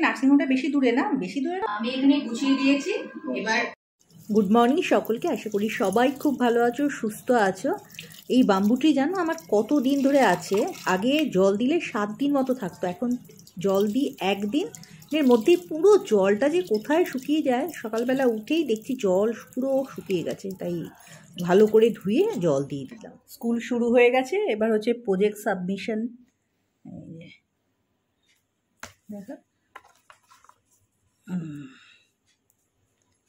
নার্সিংহোমটা বেশি দূরে না, আমি এখানে গুছিয়ে দিয়েছি। এবার গুড মর্নিং সকলকে, আশা করি সবাই খুব ভালো আছো, সুস্থ আছো। এই বাম্বুটি জানো আমার কত দিন ধরে আছে। আগে জল দিলে 7 দিন মতো থাকতো, এখন জল দিই 1 দিনের মধ্যে পুরো জলটা যে কোথায় শুকিয়ে যায়, সকালবেলা উঠেই দেখছি জল পুরো শুকিয়ে গেছে। তাই ভালো করে ধুয়ে জল দিয়ে দিলাম। স্কুল শুরু হয়ে গেছে, এবার হচ্ছে প্রজেক্ট সাবমিশন। দেখো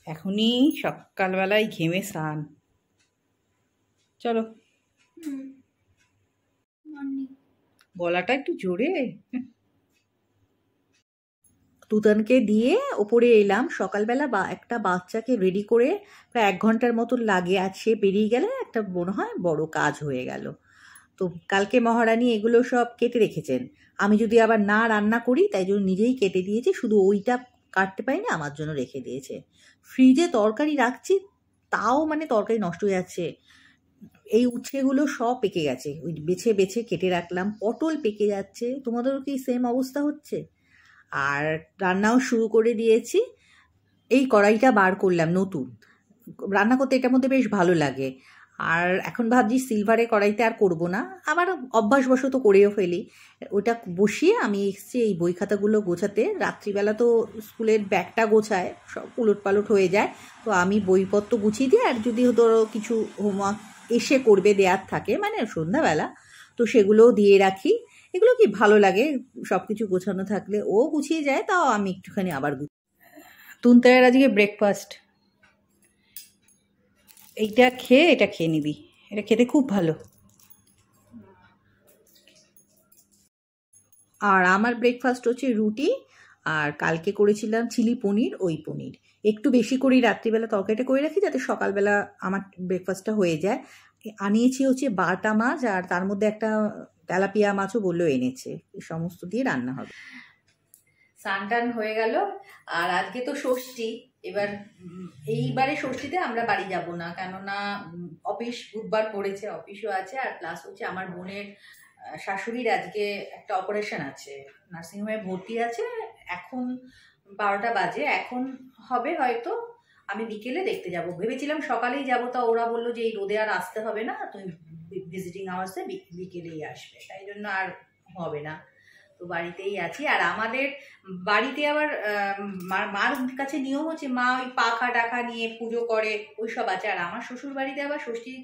এখনই সকালবেলায় ঘেমে স্নান। চলো, গলাটা একটু জোরে। তুতানকে দিয়ে ওপরে এলাম সকালবেলা, একটা বাচ্চাকে রেডি করে প্রায় 1 ঘন্টার মতো লাগে, আর সে বেরিয়ে গেলে একটা মনে হয় বড় কাজ হয়ে গেল। তো কালকে মহারানী এগুলো সব কেটে রেখেছেন, আমি যদি আবার না রান্না করি তাই জন্য নিজেই কেটে দিয়েছে, শুধু ওইটা কাটতে পারি না, আমার জন্য রেখে দিয়েছে। ফ্রিজে তরকারি রাখছি, তাও মানে তরকারি নষ্ট হয়ে যাচ্ছে। এই উচ্ছেগুলো সব পেকে গেছে, ওই বেছে বেছে কেটে রাখলাম। পটল পেকে যাচ্ছে, তোমাদেরও কি সেম অবস্থা হচ্ছে? আর রান্নাও শুরু করে দিয়েছি। এই কড়াইটা বার করলাম নতুন, রান্না করতে এটার মধ্যে বেশ ভালো লাগে। আর এখন ভাবছি সিলভারে কড়াইতে আর করব না, আবার অভ্যাসবশত করেও ফেলি। ওটা বসিয়ে আমি এসছি এই বই খাতাগুলো গোছাতে। রাত্রিবেলা তো স্কুলের ব্যাগটা গোছায়, সব উলট পালট হয়ে যায়, তো আমি বইপত্র গুছিয়ে দিই। আর যদি ধরো কিছু হোমওয়ার্ক এসে করবে দেওয়ার থাকে, মানে সন্ধ্যাবেলা, তো সেগুলোও দিয়ে রাখি। এগুলো কি ভালো লাগে, সব কিছু গোছানো থাকলে। ও গুছিয়ে যায়, তাও আমি একটুখানি আবার তুনতায়ের আজকে ব্রেকফাস্ট। এটা খেয়ে নিবি, এটা খেতে খুব ভালো। আর আমার ব্রেকফাস্ট হচ্ছে রুটি, আর কালকে করেছিলাম চিলি পনির, ওই পনির একটু বেশি করেই রাত্রিবেলা তরকারিটা করে রাখি, যাতে সকালবেলা আমার ব্রেকফাস্টটা হয়ে যায়। আনিয়েছি হচ্ছে বাটা মাছ, আর তার মধ্যে একটা তেলাপিয়া মাছও বললো এনেছে, এই সমস্ত দিয়ে রান্না হবে। স্নান টান হয়ে গেল, আর আজকে তো ষষ্ঠী। এবার এইবারে ষষ্ঠীতে আমরা বাড়ি যাব না, কেননা অফিস বুধবার পড়েছে, অফিসও আছে, আর প্লাস হচ্ছে আমার বোনের শাশুড়ির আজকে একটা অপারেশন আছে, নার্সিংহোমে ভর্তি আছে। এখন 12টা বাজে, এখন হবে হয়তো। আমি বিকেলে দেখতে যাব ভেবেছিলাম, সকালেই যাব, তা ওরা বললো যে এই রোদে আর আসতে হবে না, তুমি ভিজিটিং আওয়ার্সে বিকেলেই আসবে, তাই জন্য আর হবে না, তো বাড়িতেই আছি। আর আমাদের বাড়িতে আবার মার কাছে নিয়ম হচ্ছে, মা ওই পাখা টাখা নিয়ে পুজো করে, ওই সব আছে। আর আমার শ্বশুর বাড়িতে আবার ষষ্ঠীর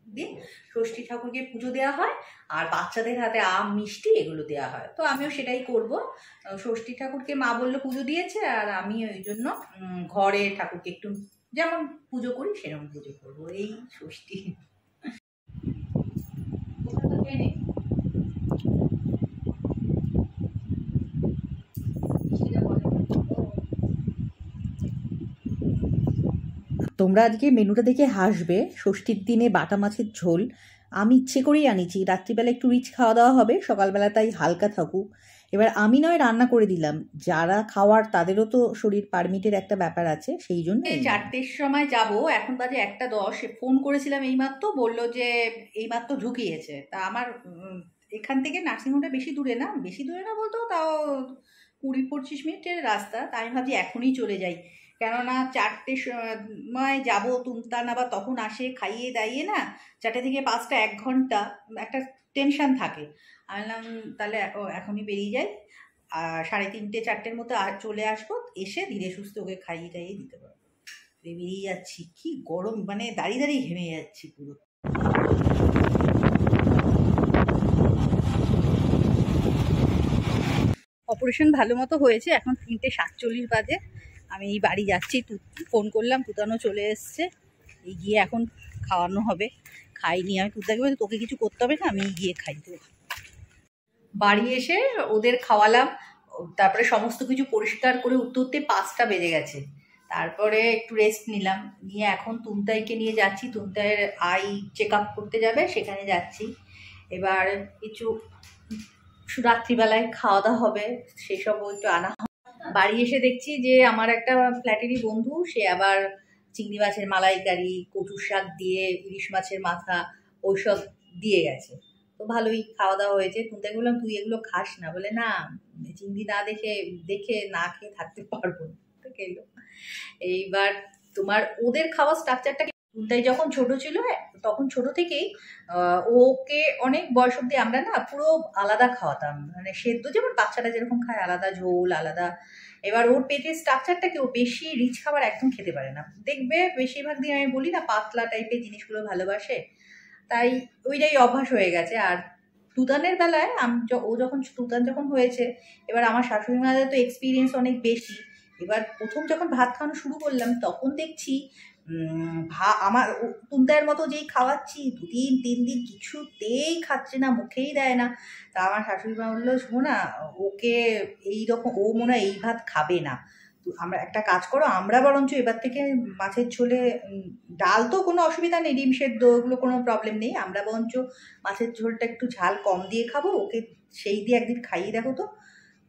দিন ষষ্ঠী ঠাকুরকে পুজো দেওয়া হয়, আর বাচ্চাদের হাতে আম মিষ্টি এগুলো দেওয়া হয়, তো আমিও সেটাই করব। ষষ্ঠী ঠাকুরকে মা বললো পুজো দিয়েছে, আর আমি ওই জন্য ঘরে ঠাকুরকে একটু যেমন পুজো করি সেরকম পুজো করবো, এই ষষ্ঠী। তোমরা আজকে মেনুটা দেখে হাসবে, ষষ্ঠীর দিনে বাটা মাছের ঝোল। আমি ইচ্ছে করেই আনিছি, রাত্রিবেলা একটু রিচ খাওয়া দাওয়া হবে, সকালবেলা তাই হালকা থাকুক। এবার আমি নয় রান্না করে দিলাম, যারা খাওয়ার তাদেরও তো শরীর পারমিটের একটা ব্যাপার আছে, সেই জন্য 4টের সময় যাব, এখন বাজে 1:10। ফোন করেছিলাম এইমাত্র, বললো যে এইমাত্র ঢুকিয়েছে। তা আমার এখান থেকে নার্সিংহোমটা বেশি দূরে না বলতেও তাও 20-25 মিনিটের রাস্তা। তাই আমি ভাবছি এখনই চলে যাই, কেননা 4টের সময় যাবো, তুমতান আবার তখন আসে খাইয়ে দাইয়ে না, 4টে থেকে 5টা 1 ঘন্টা একটা টেনশন থাকে। আমি বললাম তাহলে এখনই বেরিয়ে যাই, আর 3:30 4টের মতো আর চলে আসবো, এসে ধীরে সুস্থে ওকে খাইয়ে টাইয়ে দিতে পারবো। বেরিয়ে যাচ্ছি, কি গরম, মানে দাঁড়িয়ে দাঁড়িয়ে ঘেমে যাচ্ছি পুরো। অপারেশন ভালো মতো হয়েছে, এখন 3:47 বাজে, আমি এই বাড়ি যাচ্ছি। ফোন করলাম, তুতানো চলে এসছে, এই গিয়ে এখন খাওয়ানো হবে। খাইনি আমি, তুতাকে বলে তোকে কিছু করতে হবে না, আমি গিয়ে খাই দেবো। বাড়ি এসে ওদের খাওয়ালাম, তারপরে সমস্ত কিছু পরিষ্কার করে উঠতে উঠতে 5টা বেজে গেছে। তারপরে একটু রেস্ট নিলাম, নিয়ে এখন তুমতাইকে নিয়ে যাচ্ছি, তুমতাইয়ের আই চেক আপ করতে যাবে, সেখানে যাচ্ছি। এবার কিছু রাত্রিবেলায় খাওয়া দাওয়া হবে, সেসবও একটু আনা। বাড়ি এসে দেখছি যে আমার একটা ফ্ল্যাটেরই বন্ধু, সে আবার চিংড়ি মাছের মালাইকারি, কচুর শাক দিয়ে ইলিশ মাছের মাথা ওইসব দিয়ে গেছে। তো তো ভালোই খাওয়া দাওয়া হয়েছে। তুই বললাম তুই এগুলো খাস না, বলে না চিংড়ি না দেখে দেখে না খেয়ে থাকতে পারবো না, তো খেলো। এইবার তোমার ওদের খাওয়ার স্ট্রাকচারটা, তাই যখন ছোট ছিল তখন ছোট থেকেই ওকে অনেক বয়স অব্দি আমরা না পুরো আলাদা খাওয়াতাম, মানে সেদ্ধ যেমন বাচ্চারা যেরকম খায় আলাদা, ঝোল আলাদা। এবার ওর পেটের স্ট্রাকচারটা কি, ও বেশি রিচ খাবার একদম খেতে পারে না, দেখবে বেশিরভাগ দিন আমি বলি না পাতলা টাইপের জিনিসগুলো ভালোবাসে, তাই ওইটাই অভ্যাস হয়ে গেছে। আর তুতানের বেলায় ও যখন তুতান যখন হয়েছে, এবার আমার শাশুড়ি মাদের তো এক্সপিরিয়েন্স অনেক বেশি। এবার প্রথম যখন ভাত খাওয়ানো শুরু করলাম তখন দেখছি আমার তুন্তায়ের মতো যেই খাওয়াচ্ছি 2-3 দিন কিছুতেই খাচ্ছে না, মুখেই দেয় না। তা আমার শাশুড়ি মা বললো, শোনো না ওকে এইরকম, ও মনে হয় এই ভাত খাবে না, তো আমরা একটা কাজ করো, আমরা বরঞ্চ এবার থেকে মাছের ঝোলে, ডাল তো কোনো অসুবিধা নেই, ডিম সেদ্ধ ওগুলো কোনো প্রবলেম নেই, আমরা বরঞ্চ মাছের ঝোলটা একটু ঝাল কম দিয়ে খাবো, ওকে সেই দিয়ে একদিন খাইয়ে দেখো তো।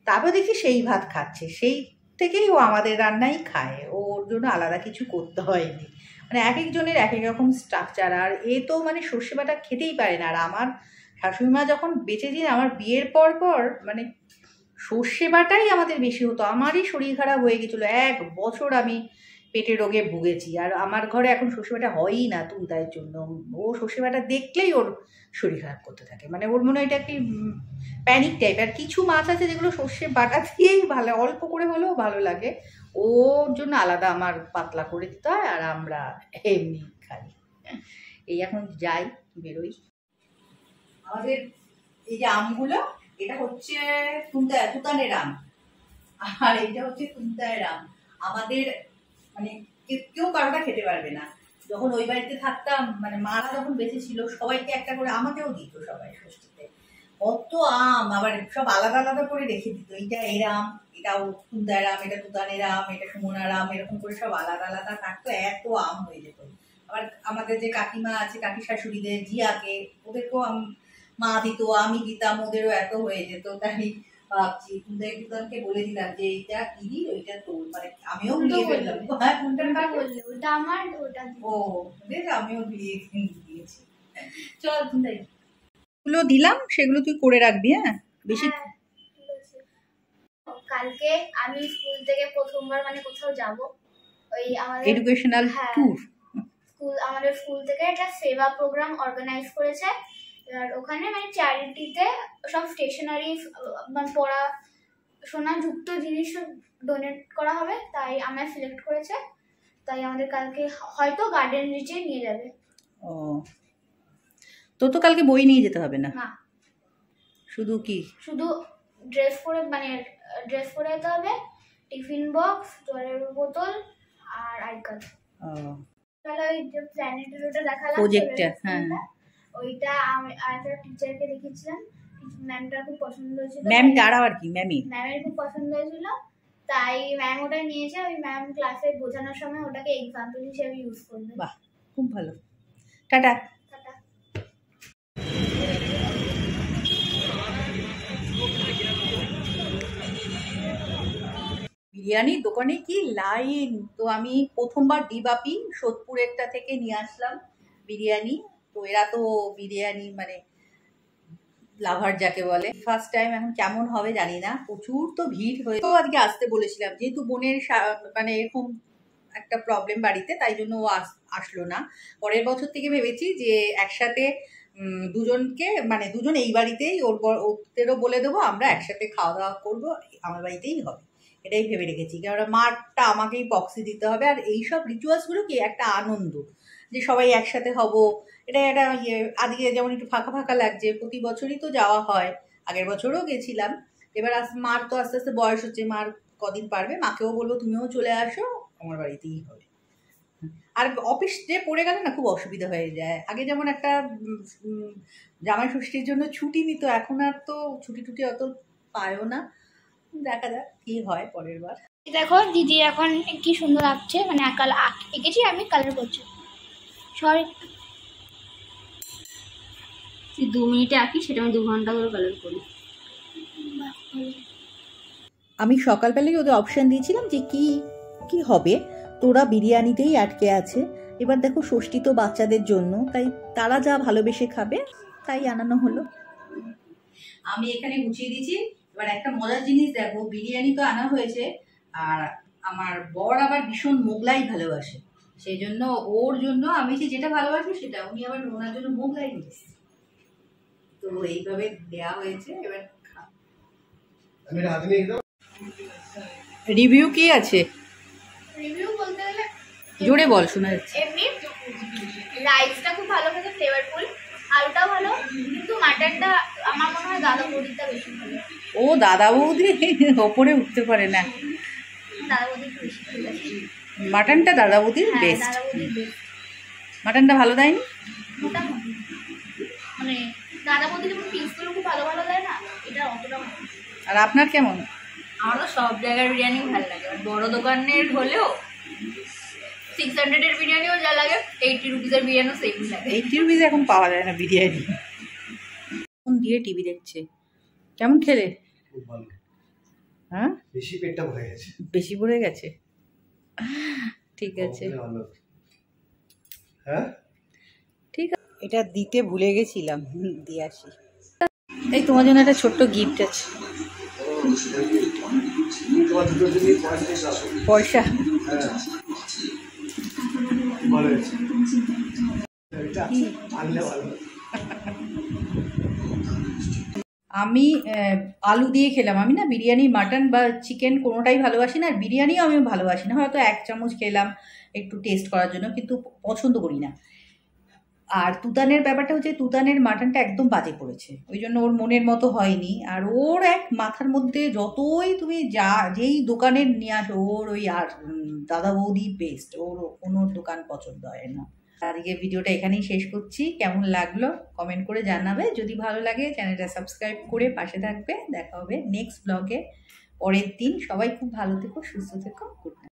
তারপর দেখি সেই ভাত খাচ্ছে, সেই থেকেই ও আমাদের রান্নাই খায়, ওর জন্য আলাদা কিছু করতে হয়নি। মানে এক একজনের এক এক রকম স্ট্রাকচার। আর এ তো মানে সর্ষে বাটা খেতেই পারে না। আর আমার শাশুড়ি মা যখন বেঁচে ছিলেন, আমার বিয়ের পর মানে সর্ষে বাটাই আমাদের বেশি হতো। আমারই শরীর খারাপ হয়ে গেছিলো, 1 বছর আমি পেটের রোগে ভুগেছি। আর আমার ঘরে এখন সর্ষে বাটা হয়ই না তুলতায়ের জন্য। ও সর্ষে বাটা দেখলেই ওর শরীর খারাপ করতে থাকে, মানে ওর মনে হয় এটা একটি প্যানিক টাইপ। আর কিছু মাছ আছে যেগুলো সর্ষে বাটা দিয়েই ভালো, অল্প করে হলেও ভালো লাগে, ওর জন্য আলাদা আমার পাতলা করে দিতে হয়, আর আমরা এমনি খাই। এই এখন যাই, বেরোই। আমাদের এই যে আমগুলো, এটা হচ্ছে তুতানের আম, আর এটা হচ্ছে তুন্তায়ের আম। আমাদের মানে কেউ কারোটা খেতে পারবে না। যখন ওই বাড়িতে থাকতাম, মানে মারা যখন বেঁচে ছিল, সবাইকে একটা করে, আমাকেও দিত সবাই ষষ্ঠীতে, কত আম, আবার সব আলাদা আলাদা করে রেখে দিত, এইটা এর আম, এটাও তুন্তায়ের আম, এটা তুতানের আম, এটা সুমনার আম, এরকম করে সব আলাদা আলাদা থাকতো, এত আম হয়ে যেত। আবার আমাদের যে কাকিমা আছে, কাকি শাশুড়িদের, জিয়াকে, ওদেরকেও মা দিত, আমি দিতাম, ওদেরও এত হয়ে যেত। তাই ভাবছি তুতানকে বলে দিলাম যে এইটা দিদি, ওইটা তোর, মানে আমিও নিয়ে ফেললাম। হ্যাঁ, কোনটা বললে? ওটা আমার, ওটা ও দেখ, আমিও দিয়ে দিয়েছি। চল তুই গুলো দিলাম, সেগুলো তুই করে রাখবি। হ্যাঁ, বেশি। কালকে আমি স্কুল থেকে প্রথমবার মানে কোথাও যাব, ওই আমাদের এডুকেশনাল ট্যুর, আমাদের স্কুল থেকে একটা সেবা প্রোগ্রাম অর্গানাইজ করেছে। আর ওখানে মানে চ্যারিটিতে সব স্টেশনারি মানে পড়াশোনা যুক্ত জিনিস ডোনেট করা হবে, তাই আমরা সিলেক্ট করেছে। তাই আমাদের কালকে হয়তো গার্ডেন রিচে নিয়ে যাবে। ও, তো কালকে বই নিয়ে যেতে হবে না? না, শুধু কি, শুধু ড্রেস পরে, মানে ড্রেস পরে যেতে হবে, টিফিন বক্স, জলের বোতল আর আই কার্ড। তাহলে ওই যে প্ল্যানেটেরিয়ামটা দেখালাম, প্রজেক্টটা, হ্যাঁ, ওইটা আমি আরেকটা টিচারকে দেখিয়েছিলাম, ম্যামটা খুব পছন্দ হয়েছিল। ম্যামটা আর কি, ম্যামের খুব পছন্দ হয়েছিল, তাই ম্যাম ওটা নিয়েছে। ওই ম্যাম ক্লাসে বোঝানোর সময় ওটাকে এক্সাম্পল হিসেবে ইউজ করবে। বাহ, খুব ভালো। টাটা। বিরিয়ানির দোকানে কি লাইন! তো আমি প্রথমবার ডিবাপি সোদপুরেরটা থেকে নিয়ে আসলাম বিরিয়ানি। তো এরা তো বিরিয়ানি মানে লাভার যাকে বলে, ফার্স্ট টাইম, এখন কেমন হবে জানি না, প্রচুর তো ভিড় হয়ে। তো আজকে আসতে বলেছিলাম, যেহেতু বোনের মানে এরকম একটা প্রবলেম বাড়িতে, তাই জন্য ও আসলো না। পরের বছর থেকে ভেবেছি যে একসাথে দুজনকে, মানে দুজন এই বাড়িতেই, ওদেরও বলে দেবো আমরা একসাথে খাওয়া দাওয়া করবো, আমার বাড়িতেই হবে, এটাই ভেবে রেখেছি। কেননা মাঠটা আমাকেই প্রক্সি দিতে হবে। আর এইসব রিচুয়ালসগুলো কি একটা আনন্দ, যে সবাই একসাথে হব, এটা একটা আজকে যেমন একটু ফাঁকা ফাঁকা লাগছে, প্রতি বছরই তো যাওয়া হয়, আগের বছরও গেছিলাম। এবার মার তো আস্তে আস্তে বয়স হচ্ছে, মার কদিন পারবে, মাকেও বলবো তুমিও চলে আসো, আমার বাড়িতেই হবে। আর অফিস যে পড়ে গেলে না খুব অসুবিধা হয়ে যায়। আগে যেমন একটা জামাই ষষ্ঠীর জন্য ছুটি নিত, এখন আর তো ছুটি অত পায়ও না। দেখা যাক কি হয় পরের বার। দেখো দিদি এখন কি সুন্দর আঁকছে, মানে এঁকেছি, আমি কালার করছি। সরি, 2 মিনিটে আঁকি, সেটা আমি 2 ঘন্টা ধরে কালার করি। আমি সকালবেলায় ওদের অপশান দিয়েছিলাম যে কি কি হবে, তোরা বিরিয়ানিতেই আটকে আছে। এবার দেখো ষষ্ঠী তো বাচ্চাদের জন্য, তাই তারা যা ভালোবেসে খাবে তাই আনানো হলো। আমি এখানে গুছিয়ে দিয়েছি। এবার একটা মজার জিনিস দেখো, বিরিয়ানি তো আনা হয়েছে, আর আমার বর আবার ভীষণ মোগলাই ভালোবাসে, সেই জন্য ওর জন্য আমি যেটা ভালোবাসি সেটা, উনি আবার ওনার জন্য মোগলাই নিয়েছে, তো এইভাবে দেওয়া হয়েছে। এবার রিভিউ কি আছে? রিভিউ বলতে গেলে জোরে বল, শোনা যাচ্ছে। এমনি রাইসটা খুব ভালো খেতে, ফ্লেভারফুল, আলুটাও ভালো, কিন্তু মাটনটা আমার মনে হয় দাদা বৌদিটা বেশি ভালো। ও দাদা বৌদি ওপরে উঠতে পারে না, দাদা বৌদি একটু বেশি ভালো লাগে। মাটনটা দাদা বৌদির হ্যাঁ, বেস্ট। দাদা বৌদির বেস্ট। মাটনটা ভালো দেয়নি মোটামুটি, মানে দাদা বৌদি যেমন পিসগুলো খুব ভালো ভালো দেয় না, এটা অতটা ভালো না। আর আপনার কেমন? আমারও সব জায়গার বিরিয়ানি ভালো লাগে, বড় দোকানের হলেও 600-এর বিরিয়ানিও যা লাগে 80 রুপিসের বিরিয়ানিও সেম লাগে। 80 রুপিস এখন পাওয়া যায় না বিরিয়ানি। ফোন দিয়ে টিভি দেখছে। কেমন খেলে? খুব ভালো। হ্যাঁ, বেশি পেটটা ভরে গেছে। বেশি পড়ে গেছে, ঠিক আছে। ভালো। হ্যাঁ, ঠিক আছে, এটা দিতে ভুলে গেছিলাম, দিয়ে আসি। এই তোমার জন্য একটা ছোট্ট গিফট আছে। তোমার দুটোর জন্যই পয়সা। হ্যাঁ, ভালো হয়েছে। এটা আনলে ভালো। আমি আলু দিয়ে খেলাম। আমি না বিরিয়ানি, মাটন বা চিকেন কোনোটাই ভালোবাসি না, আর বিরিয়ানিও আমি ভালোবাসি না, হয়তো 1 চামচ খেলাম একটু টেস্ট করার জন্য, কিন্তু পছন্দ করি না। আর তুতানের ব্যাপারটা হচ্ছে, তুতানের মাটনটা একদম বাজে পড়েছে, ওই জন্য ওর মনের মতো হয়নি। আর ওর এক মাথার মধ্যে যতই তুমি যেই দোকানের নিয়ে আসো, ওর ওই আর দাদা বৌদি বেস্ট, ওর কোনো দোকান পছন্দ হয় না। আজকে ভিডিওটা এখানেই শেষ করছি। কেমন লাগলো কমেন্ট করে জানাবে, যদি ভালো লাগে চ্যানেলটা সাবস্ক্রাইব করে পাশে থাকবে। দেখা হবে নেক্সট ব্লগে পরের দিন। সবাই খুব ভালো থেকো, সুস্থ থেকো, গুড নাইট।